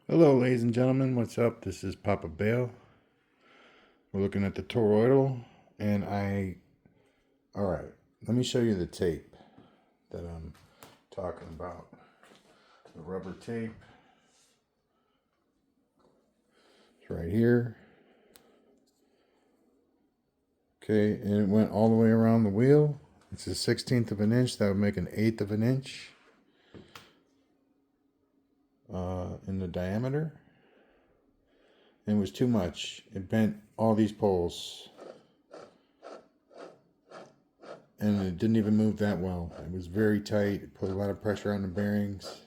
Hello, ladies and gentlemen. What's up? This is Papa Bale. We're looking at the toroidal, and all right, let me show you the tape that I'm talking about. The rubber tape. It's right here. Okay, and it went all the way around the wheel. It's a 1/16 of an inch. That would make an 1/8 of an inch in the diameter. And it was too much. It bent all these poles. And it didn't even move that well. It was very tight. It put a lot of pressure on the bearings.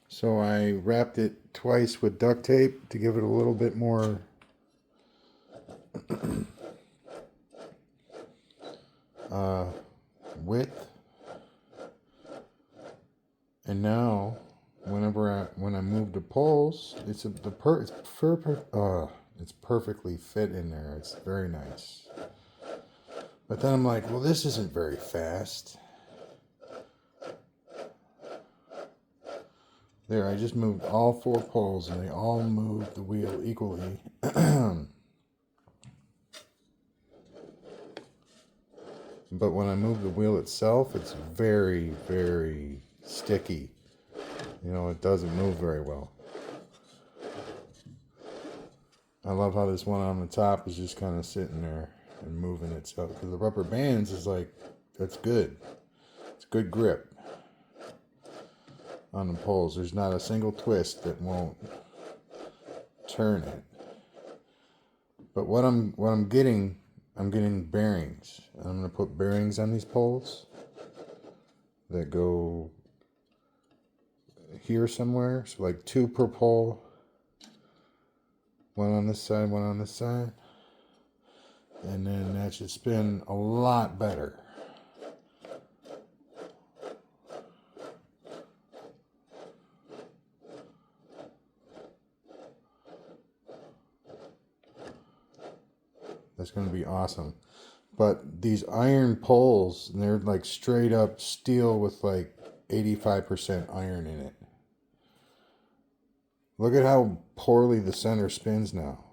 So I wrapped it twice with duct tape to give it a little bit more width. And now, when I move the poles, it's perfectly fit in there. It's very nice. But then I'm like, well, this isn't very fast. There, I just moved all 4 poles, and they all moved the wheel equally. But when I move the wheel itself, it's very, very sticky. You know, it doesn't move very well. I love how this one on the top is just kind of sitting there and moving itself. Because the rubber bands is like, that's good. It's good grip on the poles. There's not a single twist that won't turn it. But what I'm getting bearings. I'm gonna put bearings on these poles that go here somewhere. So like 2 per pole. One on this side, one on this side. And then that should spin a lot better. That's going to be awesome. But these iron poles, they're like straight up steel with like 85% iron in it. Look at how poorly the center spins now.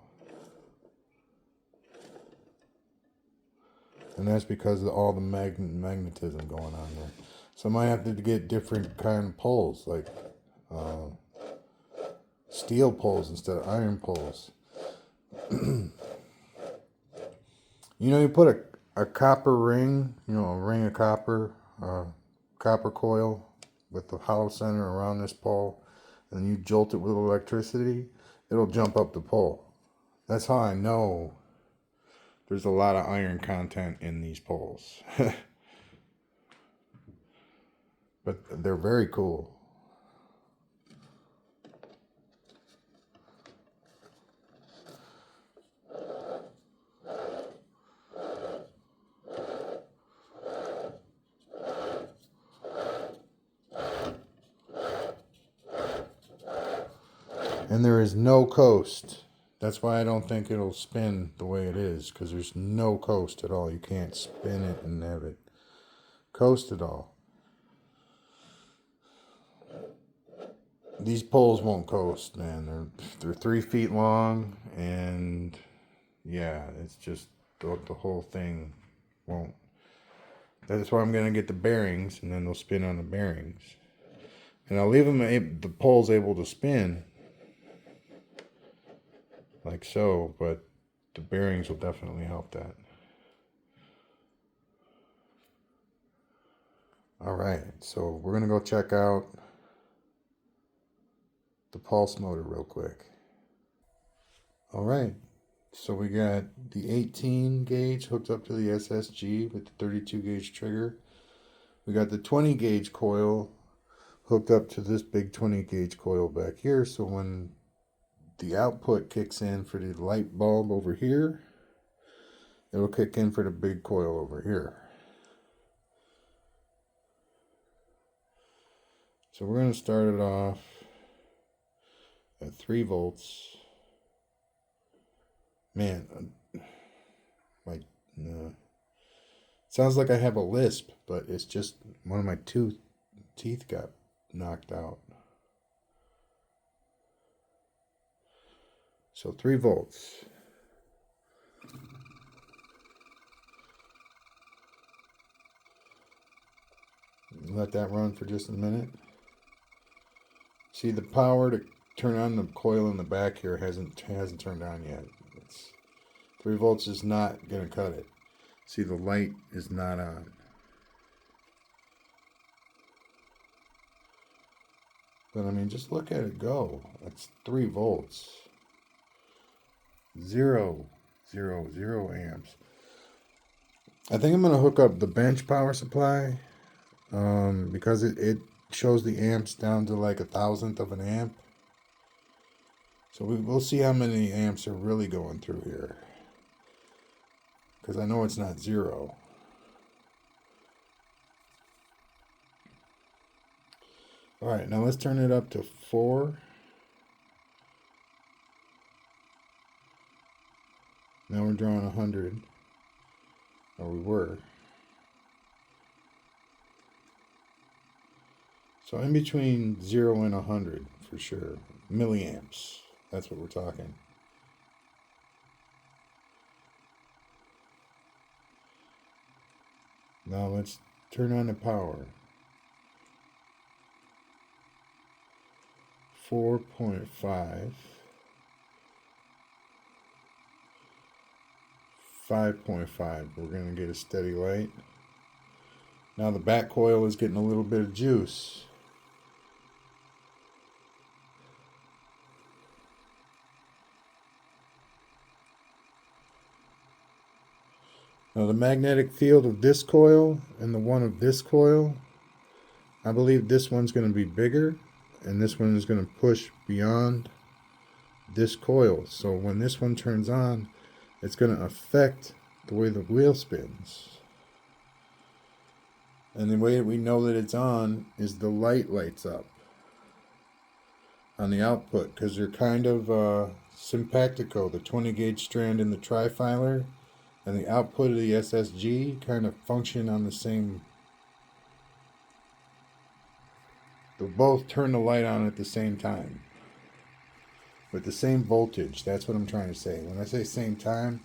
And that's because of all the magnetism going on there. So I might have to get different kind of poles, like steel poles instead of iron poles. You know, you put a copper ring, a ring of copper, copper coil with the hollow center around this pole, and you jolt it with electricity, it'll jump up the pole. That's how I know there's a lot of iron content in these poles. But they're very cool. And there is no coast. That's why I don't think it'll spin the way it is, because there's no coast at all. You can't spin it and have it coast at all. These poles won't coast, man. They're 3 feet long, and yeah, it's just the whole thing won't. That's why I'm gonna get the bearings, and then they'll spin on the bearings, and I'll leave them the poles able to spin like so, but the bearings will definitely help that. All right, so we're gonna go check out the pulse motor real quick. All right, so we got the 18 gauge hooked up to the SSG with the 32 gauge trigger. We got the 20 gauge coil hooked up to this big 20 gauge coil back here. So when the output kicks in for the light bulb over here, it'll kick in for the big coil over here. So we're going to start it off at 3 volts. Man, My sounds like I have a lisp, but it's just one of my teeth got knocked out. So 3 volts. Let that run for just a minute. See, the power to turn on the coil in the back here hasn't turned on yet. It's 3 volts is not going to cut it. See, the light is not on. But I mean, just look at it go. That's 3 volts. 0, 0, 0 amps. I think I'm going to hook up the bench power supply because it shows the amps down to like 1,000th of an amp. So we'll see how many amps are really going through here. Because I know it's not 0. Alright, now let's turn it up to 4. Now we're drawing 100. Or we were. So in between 0 and 100 for sure. Milliamps. That's what we're talking. Now let's turn on the power. 4.5. 5.5. We're going to get a steady light. Now the back coil is getting a little bit of juice. Now the magnetic field of this coil and the one of this coil, I believe this one's going to be bigger and this one is going to push beyond this coil. So when this one turns on, it's going to affect the way the wheel spins. And the way that we know that it's on is the light lights up on the output, because they're kind of sympactical. The 20 gauge strand in the trifilar and the output of the SSG kind of function on the same. They'll both turn the light on at the same time with the same voltage. That's what I'm trying to say. When I say same time,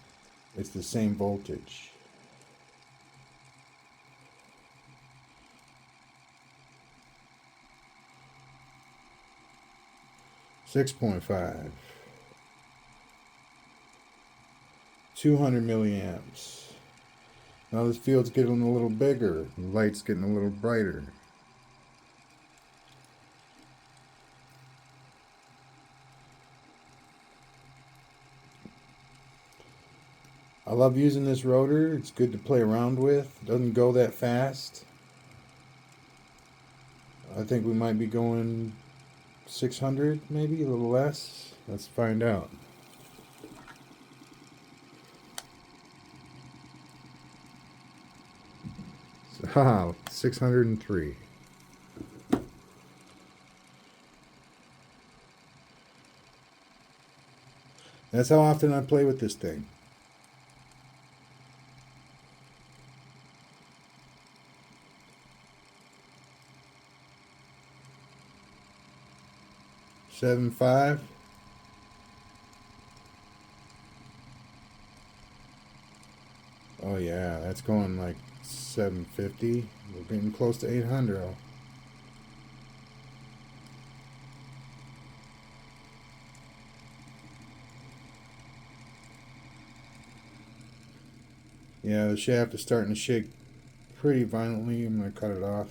it's the same voltage. $6.5. 200 milliamps. Now this field's getting a little bigger. The light's getting a little brighter. I love using this rotor. It's good to play around with. It doesn't go that fast. I think we might be going 600, maybe a little less. Let's find out. So, 603. That's how often I play with this thing. $7.5. Oh yeah, that's going like 750. We're getting close to 800. Yeah, the shaft is starting to shake pretty violently. I'm going to cut it off.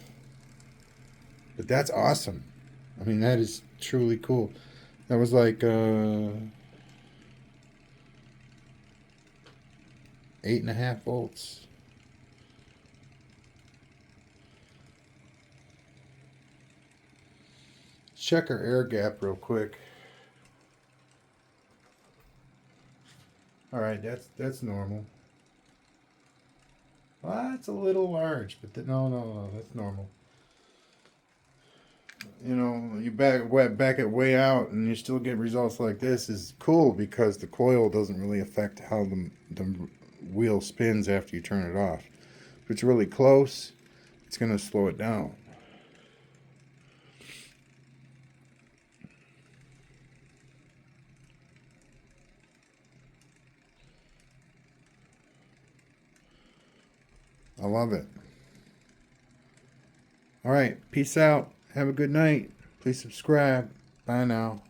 But that's awesome. I mean, that is truly cool. That was like 8.5 volts. Check our air gap real quick. All right, that's normal. Well, it's a little large, but no, that's normal. You know, you back it way out, and you still get results like this is cool because the coil doesn't really affect how the wheel spins after you turn it off. If it's really close, it's going to slow it down. I love it. All right, peace out. Have a good night. Please subscribe. Bye now.